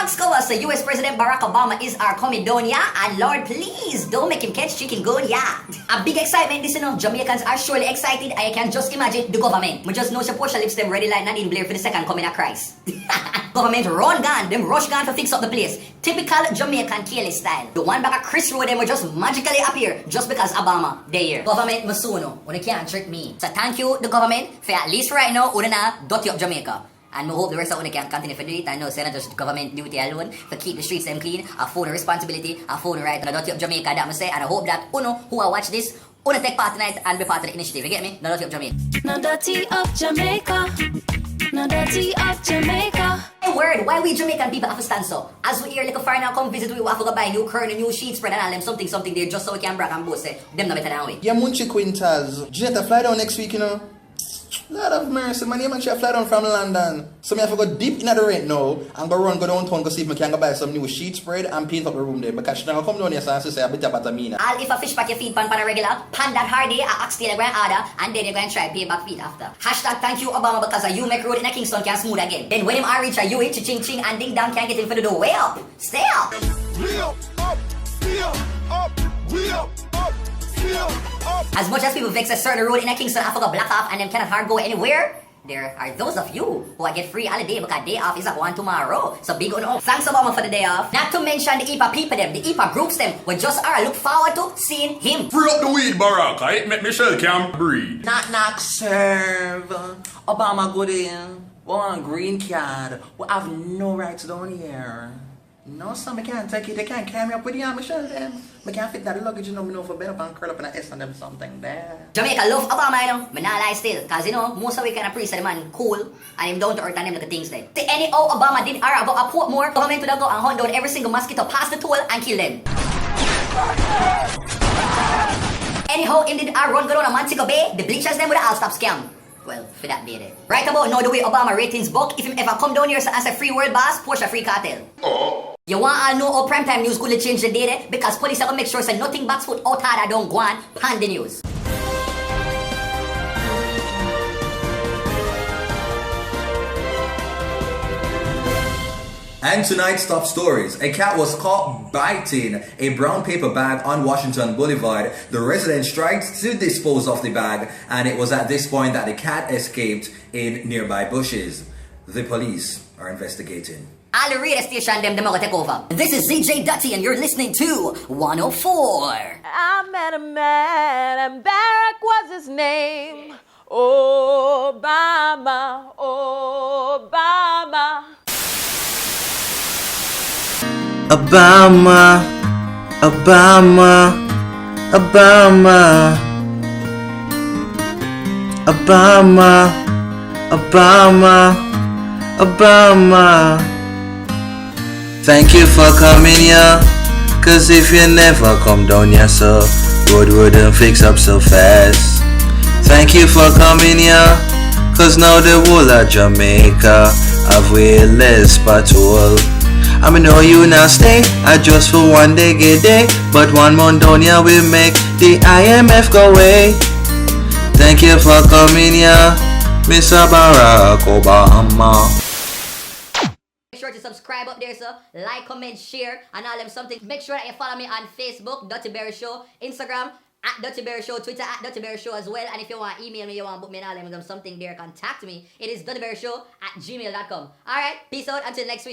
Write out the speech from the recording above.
Scholars say US President Barack Obama is our Comedonia, and Lord please don't make him catch chikungunya. A big excitement this Jamaicans are surely excited. I can just imagine the government. We just know some Portia lips them ready like Nadine Blair for the second coming of Christ. Government run gun, them rush gun to fix up the place. Typical Jamaican careless style. The one back at Chris Road them will just magically appear just because Obama there. Government masuno, when you can't trick me. So thank you the government for at least right now una dirty up Jamaica. And we hope the rest of you can continue to do it. I know Senators government duty alone for keep the streets them clean. I phone responsibility, I phone right on the dirty up Jamaica that I say, and I hope that uno who are watch this wanna take part tonight and be part of the initiative. You get me? No dirty up Jamaica. No dirty up Jamaica. No dirty up Jamaica. Hey, word, why we Jamaican people have to stand so? As we hear like a foreigner come visit, we have to go buy new curtain, new sheet spread and all them something there just so we can brag and boast say them no better than we. Yeah, Munchi Quintas. Janetta fly down next week, you know. Lord of mercy, man, you man should fly down from London. So me have to go deep in the rent now and go downtown go see if I can go buy some new sheet spread and paint up the room there. Because now come down here so I say a bit about me. All if a fish pack your feet pan a regular, pan that hard day, I ask the grand order, and then you go and try pay back feet after. Hashtag thank you Obama because you make road in a Kingston can smooth again. Then when him are reach a you hit ching ching and ding dong can't get him for the door. Way up, stay up. We up, we up. As much as people vex a certain road in a Kingston after the black off and them cannot hard go anywhere, there are those of you who are get free holiday because day off is a one tomorrow. So big on all. Thanks Obama for the day off. Not to mention the IPA people them, the IPA groups them, we just are look forward to seeing him. Free up the weed, Barack. I make Michelle can breathe. Knock serve. Obama good in. We want a green card. We have no rights down here. No, son, I can't take it. They can't carry me up with you, Michelle. Them. I can't fit that luggage, you know, me know for better and curl up in a S and them something there. Jamaica love Obama, you know, but not lie still. Cause you know, most of we kind of priest the man cool and him down to earth and them like things there. The any how Obama did are about a Portmore, government would go and hunt down every single mosquito past the toll and kill them. Anyhow, him did our run go down a Montego Bay, the bleachers them with a all stop scam. Well, for that day there. Right about now the way Obama ratings buck, if him ever come down here as a free world boss, Portia free cartel. Oh. You want to know how primetime news could change the day there? Because police are going to make sure say nothing backs foot out harder don't go on pan the news. And tonight's top stories. A cat was caught biting a brown paper bag on Washington Boulevard. The residents tried to dispose of the bag, and it was at this point that the cat escaped in nearby bushes. The police are investigating. All the radio station them gonna take over. This is ZJ Dutty and you're listening to 104. I met a man and Barack was his name. Obama, Obama. Obama, Obama, Obama, Obama, Obama, Obama. Thank you for coming here, cause if you never come down here, so road wouldn't fix up so fast. Thank you for coming here, cause now the whole of Jamaica have way less patrol. I mean, know you now stay, I just for one day get day, but 1 month down here will make the IMF go away. Thank you for coming here, Mr. Barack Obama. Make sure to subscribe up there, sir. Like, comment, share, and all them something. Make sure that you follow me on Facebook, Dirty Berry Show, Instagram, at Dirty Berry Show, Twitter, at Dirty Berry Show as well. And if you want to email me, you want to book me and all them something there, contact me. It is dirtyberryshow@gmail.com. Alright, peace out until next week.